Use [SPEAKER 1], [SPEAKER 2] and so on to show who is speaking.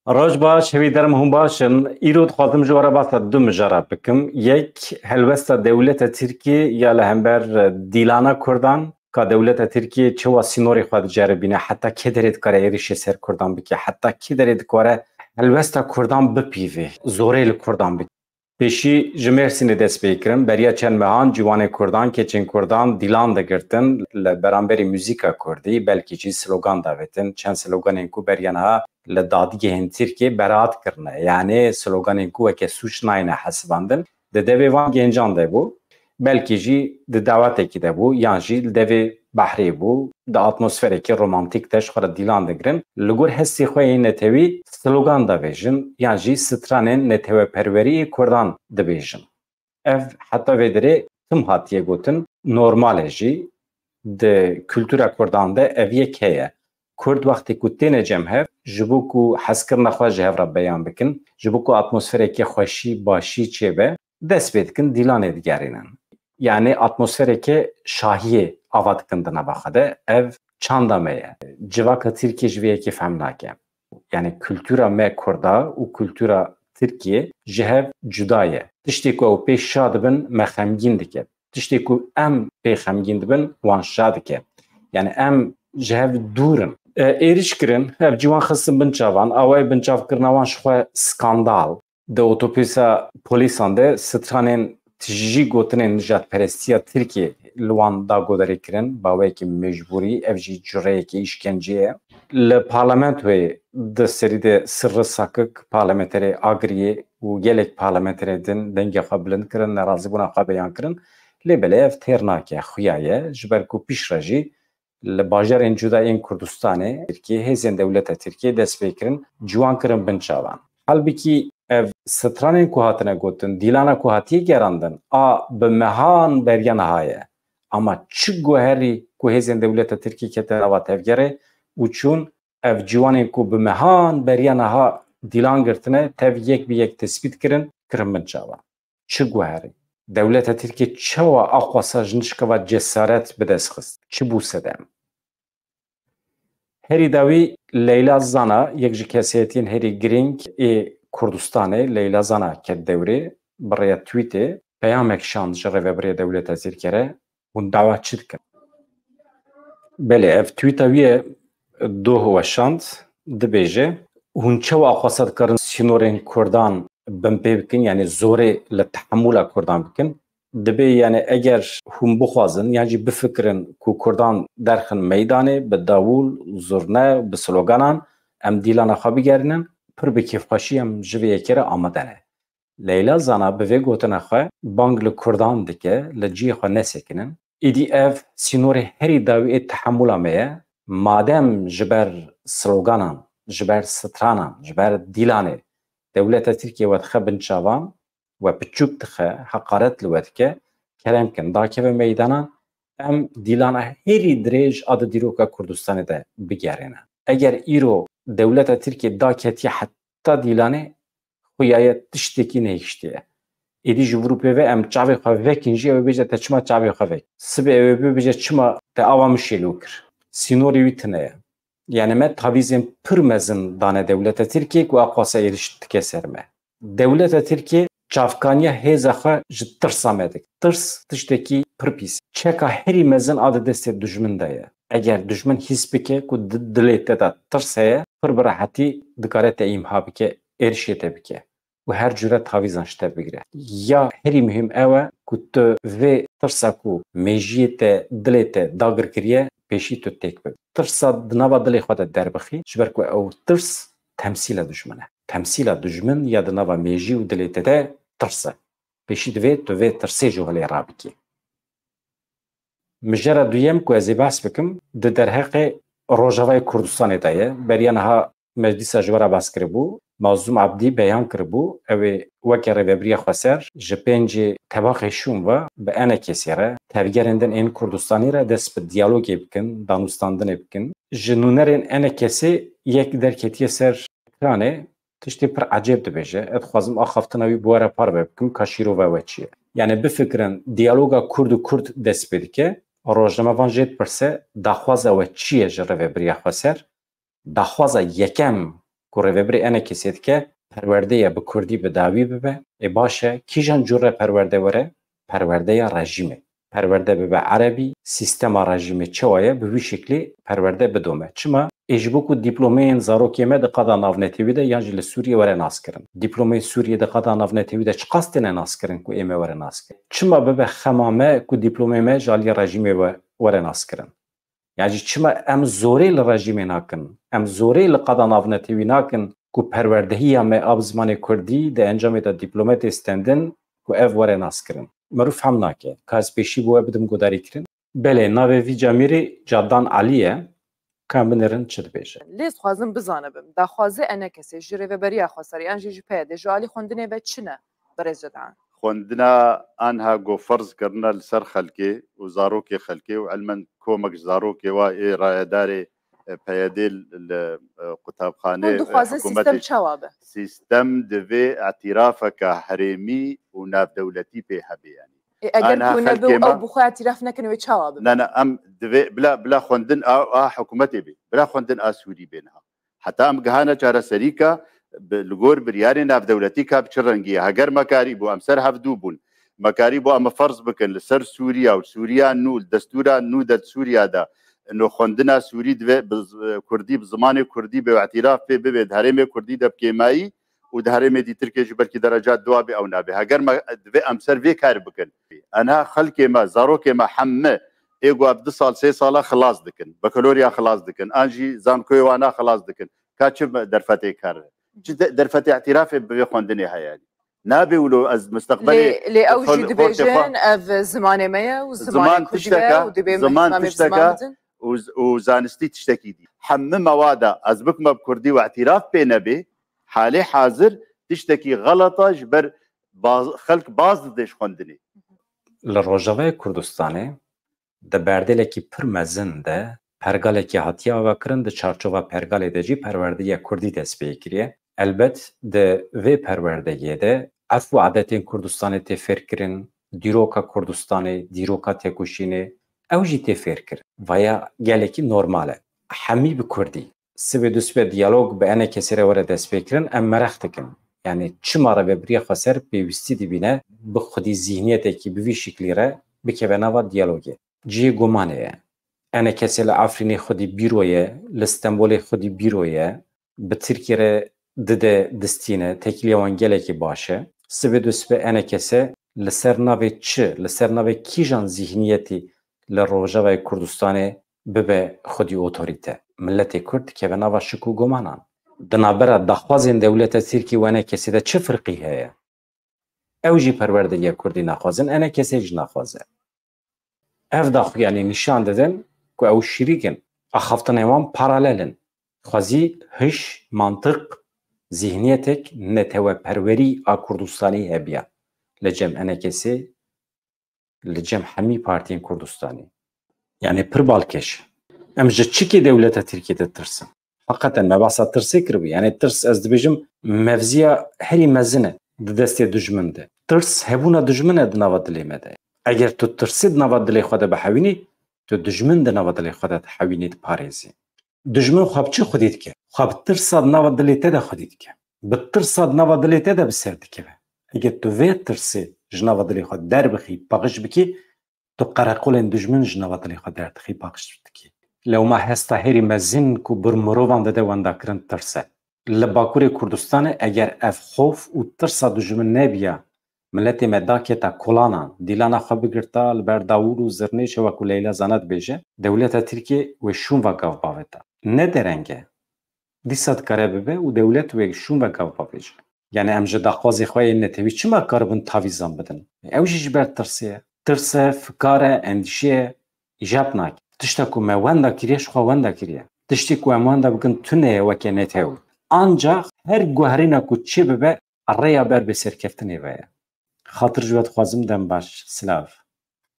[SPEAKER 1] راج باش هوی درم هم باشن ایرود خواستم جوارا باست دو مجرا بکم یک هلوست دولت ترکیه یا لهمبر دیلانا کردان که دولت ترکیه چه واسینوری خود جربینه حتی که درید کاره ایریش سر کردان بکی حتی که درید کاره هلوست کردان بپیوه زوره کردان بکی پیشی جمرسینی دست بیکرم بریا چند مهان جوان کردان که چند کردان دیلان دگرتن برانبری موزیکا کردی بلکه چی سلوگان داوتن چند سلوگان اینکو بریانها لدادگی هن ترکیه برات کرنه یعنی سلوگان اینکو که سوش ناینه حسباندن ده دوی وان گنجان ده بو بلکه جی ده دعوت کی ده بو یان جی دوی بحری بو ده اتمسفری که رومانتیک تش خورا دیلان دگرن لگور هستی خوی نتوی سلوگان دا بیجن یان جی سترانن نتوی پروری کردان ده بیجن اف حتی ویدره تم هاتیه گوتن نورماله جی ده کلتورا کردان ده اویه که کرد وقتی که تینه جمع جبو که حس کرنا خواه جهو را بیان بکن جبو که اتمسفری که خوشی باشی چه به دست بید کن دیلان ادگرینن یعنی اتمسفری که شاهیه آواد کندنا بخده او چاندا میه جواک ترکیه جویه که فهم ناکه یعنی کلتورا می کرده و کلتورا ترکیه جهو جدایه تشتی که او پیش شاد بن مخمگین دکه تشتی که ام پیش خمگین بن وان شاد که یعنی ام جهو دورن ایریش کرن اف جوان خستن بنچاوان اوای بنچاو کرنوان شخوا سکاندال ده اوتوپیسا پولیسان ده سترانین تجی گوتنین نجات پرستیا ترکیه لوان دا گوداری کرن باوی که مجبوری اف جی جره که işkenceye لپارلمنتوی ده سری ده سر ساکک پارلمنتری آگریه و گلک پارلمنتری دن دنگه خواه بلند کرن نرازی بونا خواه بیان کرن لیبله اف ترناکه خویایه جبرکو پیش راجی لباجرین جدایین کردستانه ترکیه هزین دولت ترکیه دست بکرن جوان کرن بنچاوان halbuki ev stranên ku hatine gotin dîlana ku hatiye gerandin a bi mehan beriya nihaye ama çi guherî ku hêzên dewleta Tirkiye ketin ava tevgerê û çûn ev ciwanên ku bi mehan beriya niha dîlan girtine tev yek bi yek tespît kirin binçavan çi guherî dewleta Tirkiye çawa axwasa ji nişkeva cesaret bi dest xist çi bû sedem herî dawî Leyla Zana yek ji kesiyetiyên herî girîng ê Kurdistanê Leyla Zana ket dewrê bi rêya Twîtê peyamek şand ji rêveberiya dewleta Tirkiye hûn dawa çi dikin belê ev tweeta wî ye doh weşand dibêje hûn çawa axwasa dikarin sînorên Kurdan bin pê bikin yani zorê li tehemûla Kurdan bikin dibe yani eğer hûn bixwazin yani jî bifikirin ku Kurdan derxin meydanê bi dawûl zurne bi sloganan em dîlana xwe bigerînin pir bi kêfxweşî em ji vê yekê re amade ne Leyla Zana bi vê gotina xwe bang li Kurdan dike li ciyê xwe nesekinin êdî ev sînorê herî dawî ê tehemûla me ye madem ji ber sloganan ji ber stranan ji ber dîlanê dewleta Tirkiye we dixe binçavan و بچوک دخه حقارت لوتکه کرم کن داکه و میدانا ام دیلانا هری دریج آد دیروکا کردستان ده بگرینه اگر ایرو دولت ترکیه داکتی حتی دیلانه خویای تشتکی نهشتیه ایدی جوروپی و ام چاوی خواه وکنجی او بیجه تا چما چاوی خواه وک سبه او بیجه چما تا آوامشی لوکر سینوری ویتنه یعنی من تاویزم پرمزن دانه دولت ترکیه که اقواسا ایرشت کسرمه دولت ترکیه çavkaniya hêza xwe ji tirsa me dik. Tirs tiştekî pir pîs. Çeka herî mezin a di destê dijmin de ye. Eger dijmin hîs bike ku dilê te de tirs heye, pir bi rehetî dikare te îmha bike, êrişê te bike. û her cure tavîzan ji te bigire. Ya herî muhîm ew e ku tu vê tirsa ku mejiyê te dilê te dagir kiriye pêşî tu têk bibî. Tirsa di nava dilê xwe de derbixî ji ber ku ew tirs temsîla dijmin e. Temsîla dijmin ya di nava mejî û dilê te de ترسه پیشی دوید تو وید ترسی جوهلی رابطی مجرد دویم که از بحث بکم در حق روجاوای کردستان دایه بریان ها مجلس جوارا بحث کربو معظوم عبدی بیان کربو او وکر وبری خسر جپنج تباخ شوم و به انا کسیره تبگرندن این کردستانی را دست به دیالوگ بکن دانستاندن بکن جنونرین انا کسی یک درکتی سر کانه تشتی پر عجیب دبیجه ادخوازم آخافتناوی بواره پار بکن کاشیرو و چیه یعنی بفکرن دیالوگا کرد و کرد دست بید که روزنامه وان جد پرسه دخواز و چیه جره و بریا خسر دخواز یکم ku rêveberê enekesê dike perwerdeya bi Kurdî bi dawî bibe baş e kîjan cure perwerde were perwerdeya rejîmê perwerde bibe erebî sîstema rejîmê çawa ye bi vî şeklî perwerde bidome çima ji bo ku dîplomeyên zarokê me di qada navnetewî de yan jî li Sûriyê were naskirin dîplomeyê Sûriyê di qada navnetewî de çi qas têne naskirin ku êm ê were naskirin çima bibe xema me ku dîplomê me ji aliyê rejîmê were naskirin yani çima em zorê li rejîmê nakin em zorê li qada navnetewî nakin ku perwerdehiya me ab zimanê Kurdî di encamê de dîplomatê stendin ku ev were naskirin mirov fehm nake ka ez pêşî bo we bidim gudarî kirin belê navê vî Camirê Caddan Alî ye ka binirin çi dibêje
[SPEAKER 2] lê dixwazim bizanibim daxwazê enekesê ji rêveberiya xwesariyan jî ji peyê de ji alî xwendinê ve çi ne birêz cedan
[SPEAKER 3] xwendina anha goferz kirina li ser xelkê û zarokê xelkê û elmen komek zarokê wa ê rayedarê peyedê li qutabxanê
[SPEAKER 2] dixwazin sîstem çawa be
[SPEAKER 3] sîstem divê etîrafeka herêmî û navdewletî pê hebe yani
[SPEAKER 2] eger ku nebe ew bi xwe etîraf nekin wê çawa be
[SPEAKER 3] ne em divê bila xwendin a hikûmetê bê bila xwendin a Sûrî bê niha heta em gihane çareserîka li gor biryarê navdewletî ka bi çi rengî ye heger mekarî bû em ser hevdû bûn mekarî bû em ferz bikin li ser Sûriya û Sûriya nû destûra nû de Sûriya de انه خوندنا سوری دوی کردی به زمان کردی به اعتراف به به دهرم کردی دب کیمایی و دهرم دی ترکیه جو بلکی درجات دوا به او نابه اگر ما دوی امسر وی کار بکن انا خلق ما زاروک ما حمه ایگو اب 2 سال 3 ساله خلاص دکن بکالوریا خلاص دکن انجی زانکوی وانا خلاص دکن کاچ درفته کار درفته اعتراف به خوندنی هیانی نابه ولو از مستقبلی
[SPEAKER 2] لی اوجی دبیجن اف زمان ما و زمان کردی و دبی
[SPEAKER 3] زمان تشتکا وزانستي تشتكي دي حم موادا ازبك ما بكردي واعتراف بينا به حالي حاضر تشتكي غلطه جبر خلق باز دش خوندني
[SPEAKER 1] لروجاوی کردستانê di berdelekî pir mezin de pergalekî hatiya vekirin di çarçova pergalê de jî perwerdeya Kurdî dest pê kiriye elbet di vê perwerdeyê de ef û adetên Kurdistanê tê fêrkirin dîroka Kurdistanê dîroka têkoşînê ew jî tê fêrkir vaya gelekî normal e hemî bi Kurdî sivê dusvê diyalog bi enekesê re were dest pê kirin em merex dikin yani çima rêveberiya xweser pêwîstî dibîne bi xwedî zihniyetekî bi vî şiklî re bikeve nava diyalogê ciyê gomanê ye enekesê li Efrînê xwedî bîro ye li Stenbolê xwedî bîro ye bi Tirkiye re dide distîne tekiliya wan gelekî baş e sivê dusvê enekese li ser navê çi li ser navê kîjan zihniyetî li Rojavayê Kurdistanê bibe xwedî otorîte milletê Kurd dikeve nava şik û gomanan di navbera daxwazên dewleta Tirkî û enekesê de çi firqî heye ew jî perwerdeya Kurdî naxwazin enekesê jî naxwaze ev daxu yani nîşan didin ku ew şîrîkin axaftinê wan paralelin xwezî hiş mantiq zihniyetek neteweperwerî a Kurdistanî hebiya li cem enekesê li cem hemî partiyên Kurdistanê yani pir balkêş em ji çikê dewleta Tirkiye de tirsin heqeten me basa tirsê kiribû yani tirs ez dibêjim mevziya herî mezin e di destê dijmin de tirs hebûna dijmin e di nava dilê me de eger tu tirsê di nava dilê xwe de bihewînî tu dijmin di nava dilê xwe de dihewînî diparêzî dijmin xwe bi çi xwedî dike xwe bi tirsa di nava dilê te de xwedî dike bi tirsa di nava dilê te de bi ser dikeve eger tu vê tirsê ji nava dilê xwe derbixî paqij bikî tu qereqolên dijmin ji nava dilê xwe derdixî paqij dikî lewma hesta herî mezin ku bir mirovan dide wendakirin tirs e li Bakurê Kurdistanê eger ev xof û tirsa dijmin nebiya milletê me daketa kolanan dîlana xwe bigirta li ber dawûr û zirnêşê weku Leyla zana dibêje dewleta Tirkiye wê şûn ve gavbaveta ne dereng e dîsa dikare bibe û dewlet wê şûn ve gavbavêje yani em ji daxwazê xwe yên netewî çima karibin tavîzan bidin ew jî ji ber tirsê ye tirs e fikar e endîşe ye îjab nake tişta ku me wenda kiriye ji xwe wenda kiriye tiştî ku em wenda bikin tune ye weke netew ancak her guherîna ku çi bibe rêya ber bê serkeftinê ve ye xatir ji we dixwazim dem baş silav